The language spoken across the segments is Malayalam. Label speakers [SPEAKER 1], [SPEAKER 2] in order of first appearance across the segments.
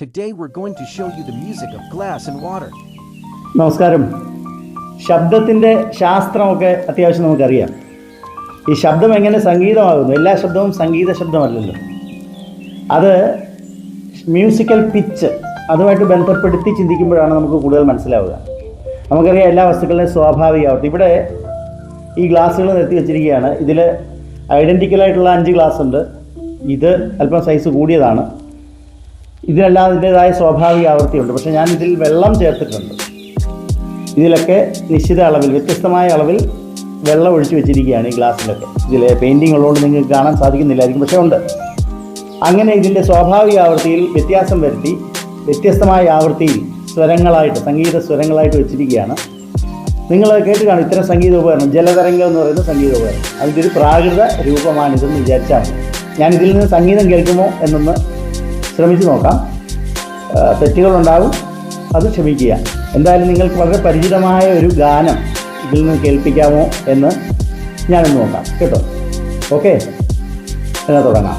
[SPEAKER 1] Today we're going to show you the music of glass and water.
[SPEAKER 2] നമസ്കാരം. ശബ്ദത്തിൻ്റെ ശാസ്ത്രമൊക്കെ അത്യാവശ്യം നമുക്കറിയാം. ഈ ശബ്ദം എങ്ങനെ സംഗീതമാകുന്നു? എല്ലാ ശബ്ദവും സംഗീത ശബ്ദമല്ലല്ലോ. അത് മ്യൂസിക്കൽ പിച്ച് അതുമായിട്ട് ബന്ധപ്പെടുത്തി ചിന്തിക്കുമ്പോഴാണ് നമുക്ക് കൂടുതൽ മനസ്സിലാവുക. നമുക്കറിയാം എല്ലാ വസ്തുക്കളുടെയും സ്വാഭാവിക ആവട്ടെ. ഇവിടെ ഈ ഗ്ലാസ്സുകൾ നിർത്തി വെച്ചിരിക്കുകയാണ്. ഇതിൽ ഐഡൻറ്റിക്കലായിട്ടുള്ള 5 ഗ്ലാസ് ഉണ്ട്. ഇത് അല്പം സൈസ് കൂടിയതാണ്. ഇതിനെല്ലാം അതിൻ്റേതായ സ്വാഭാവിക ആവൃത്തിയുണ്ട്. പക്ഷേ ഞാൻ ഇതിൽ വെള്ളം ചേർത്തിട്ടുണ്ട്. ഇതിലൊക്കെ നിശ്ചിത അളവിൽ വ്യത്യസ്തമായ അളവിൽ വെള്ളം ഒഴിച്ച് വെച്ചിരിക്കുകയാണ് ഈ ഗ്ലാസ്സിലൊക്കെ. ഇതിൽ പെയിൻറ്റിങ് ഉള്ളതുകൊണ്ട് നിങ്ങൾക്ക് കാണാൻ സാധിക്കുന്നില്ലായിരിക്കും, പക്ഷേ ഉണ്ട്. അങ്ങനെ ഇതിൻ്റെ സ്വാഭാവിക ആവൃത്തിയിൽ വ്യത്യാസം വരുത്തി വ്യത്യസ്തമായ ആവൃത്തിയിൽ സ്വരങ്ങളായിട്ട് സംഗീത സ്വരങ്ങളായിട്ട് വെച്ചിരിക്കുകയാണ്. നിങ്ങൾ കേട്ട് കാണും ഇത്തരം സംഗീത ഉപകരണം. ജലതരംഗം എന്ന് പറയുന്ന സംഗീത ഉപകരണം, അതിൻ്റെ ഒരു പ്രാകൃത രൂപമാണിതെന്ന് വിചാരിച്ചാൽ ഞാൻ ഇതിൽ നിന്ന് സംഗീതം കേൾക്കുമോ എന്നൊന്ന് ശ്രമിച്ചു നോക്കാം. തെറ്റുകളുണ്ടാകും, അത് ക്ഷമിക്കുക. എന്തായാലും നിങ്ങൾക്ക് വളരെ പരിചിതമായ ഒരു ഗാനം ഇതിൽ നിന്ന് കേൾപ്പിക്കാമോ എന്ന് ഞാനൊന്ന് നോക്കാം കേട്ടോ. ഓക്കെ, എന്നാൽ തുടങ്ങാം.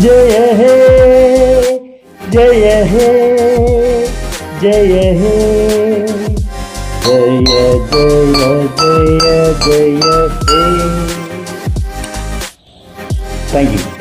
[SPEAKER 2] जय हे जय हे जय हे जय जय जय जय हे. Thank you.